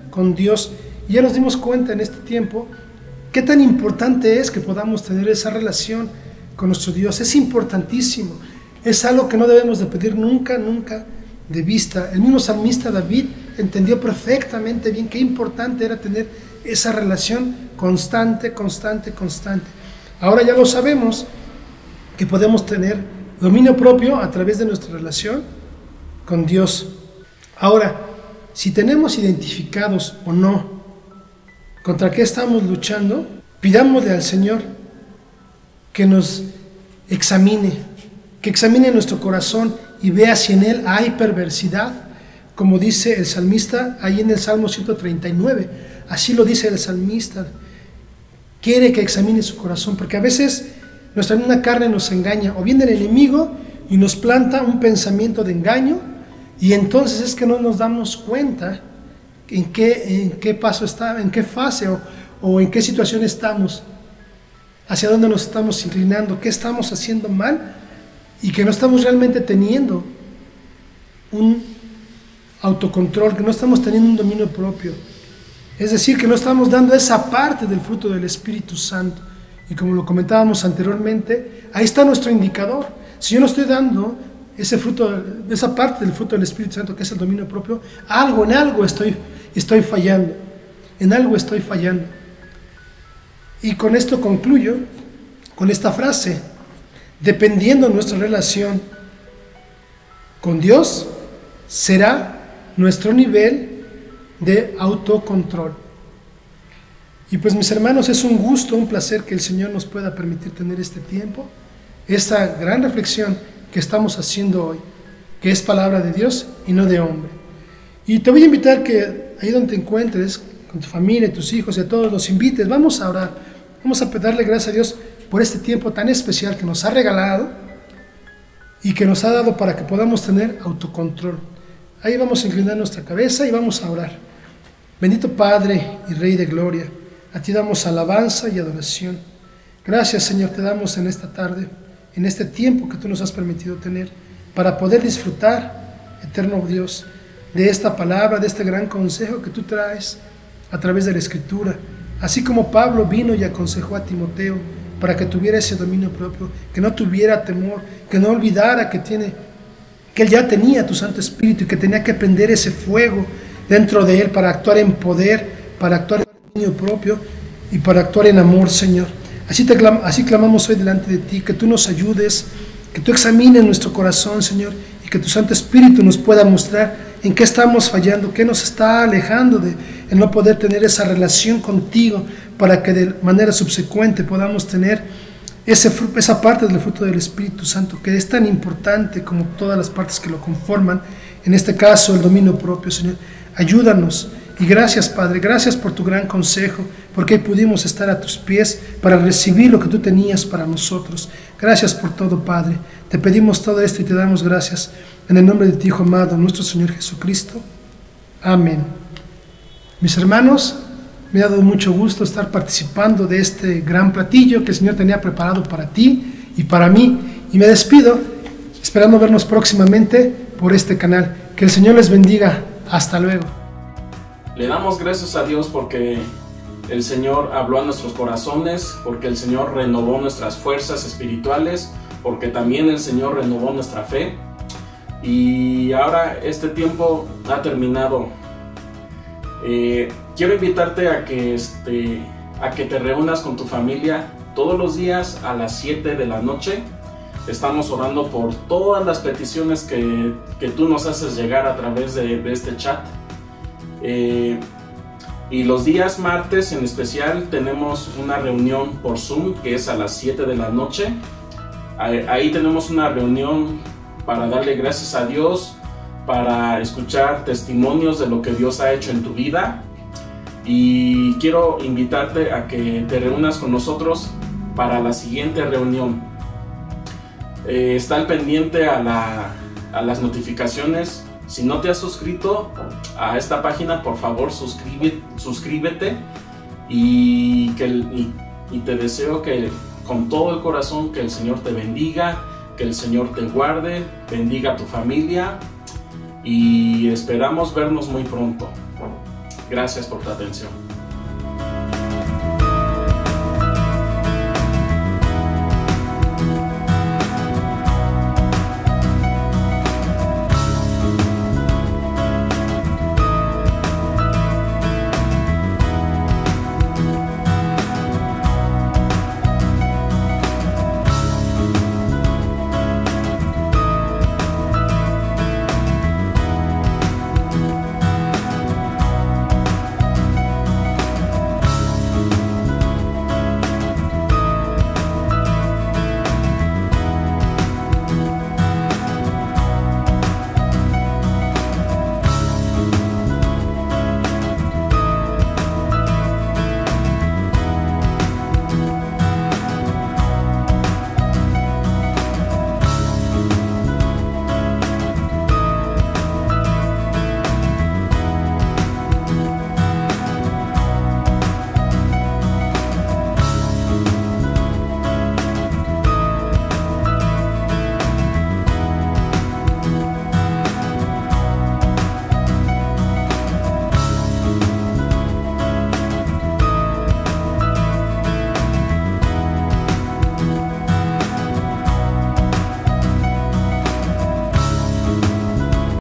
con Dios. Y ya nos dimos cuenta en este tiempo qué tan importante es que podamos tener esa relación con nuestro Dios. Es importantísimo, es algo que no debemos de pedir nunca, nunca de vista. El mismo salmista David entendió perfectamente bien qué importante era tener esa relación constante, constante, constante. Ahora ya lo sabemos, que podemos tener dominio propio a través de nuestra relación con Dios. Ahora, si tenemos identificados o no contra qué estamos luchando, pidámosle al Señor que nos examine, que examine nuestro corazón y vea si en él hay perversidad, como dice el salmista ahí en el Salmo 139. Así lo dice el salmista. Quiere que examine su corazón, porque a veces nuestra misma carne nos engaña, o viene el enemigo y nos planta un pensamiento de engaño, y entonces es que no nos damos cuenta en qué paso está, en qué fase o en qué situación estamos, hacia dónde nos estamos inclinando, qué estamos haciendo mal, y que no estamos realmente teniendo un autocontrol, que no estamos teniendo un dominio propio. Es decir, que no estamos dando esa parte del fruto del Espíritu Santo. Y como lo comentábamos anteriormente, ahí está nuestro indicador. Si yo no estoy dando ese fruto, esa parte del fruto del Espíritu Santo, que es el dominio propio, en algo estoy fallando. En algo estoy fallando. Y con esto concluyo, con esta frase: dependiendo de nuestra relación con Dios, será nuestro nivel de autocontrol. Y pues, mis hermanos, es un gusto, un placer que el Señor nos pueda permitir tener este tiempo, esta gran reflexión que estamos haciendo hoy, que es palabra de Dios y no de hombre. Y te voy a invitar que ahí donde te encuentres, con tu familia, tus hijos y a todos los invites, vamos a orar, vamos a darle gracias a Dios por este tiempo tan especial que nos ha regalado y que nos ha dado para que podamos tener autocontrol. Ahí vamos a inclinar nuestra cabeza y vamos a orar. Bendito Padre y Rey de Gloria, a ti damos alabanza y adoración. Gracias, Señor, te damos en esta tarde, en este tiempo que tú nos has permitido tener, para poder disfrutar, eterno Dios, de esta palabra, de este gran consejo que tú traes a través de la Escritura. Así como Pablo vino y aconsejó a Timoteo para que tuviera ese dominio propio, que no tuviera temor, que no olvidara que él ya tenía tu Santo Espíritu y que tenía que prender ese fuego dentro de él para actuar en poder, para actuar en dominio propio y para actuar en amor, Señor. Así clamamos hoy delante de ti, que tú nos ayudes, que tú examines nuestro corazón, Señor, y que tu Santo Espíritu nos pueda mostrar en qué estamos fallando, qué nos está alejando de no poder tener esa relación contigo, para que de manera subsecuente podamos tener esa parte del fruto del Espíritu Santo, que es tan importante como todas las partes que lo conforman, en este caso el dominio propio, Señor. Ayúdanos. Y gracias, Padre, gracias por tu gran consejo, porque pudimos estar a tus pies para recibir lo que tú tenías para nosotros. Gracias por todo, Padre. Te pedimos todo esto y te damos gracias en el nombre de tu Hijo amado, nuestro Señor Jesucristo. Amén. Mis hermanos, me ha dado mucho gusto estar participando de este gran platillo que el Señor tenía preparado para ti y para mí. Y me despido, esperando vernos próximamente por este canal. Que el Señor les bendiga. Hasta luego. Le damos gracias a Dios porque el Señor habló a nuestros corazones, porque el Señor renovó nuestras fuerzas espirituales, porque también el Señor renovó nuestra fe. Y ahora este tiempo ha terminado. Quiero invitarte a que te reúnas con tu familia todos los días a las 7 de la noche. Estamos orando por todas las peticiones que tú nos haces llegar a través de este chat. Y los días martes en especial tenemos una reunión por Zoom que es a las 7 de la noche. Ahí tenemos una reunión para darle gracias a Dios, para escuchar testimonios de lo que Dios ha hecho en tu vida. Y quiero invitarte a que te reúnas con nosotros para la siguiente reunión. Está al pendiente a las notificaciones. Si no te has suscrito a esta página, por favor suscríbete y te deseo que con todo el corazón que el Señor te bendiga, que el Señor te guarde, bendiga a tu familia y esperamos vernos muy pronto. Gracias por tu atención.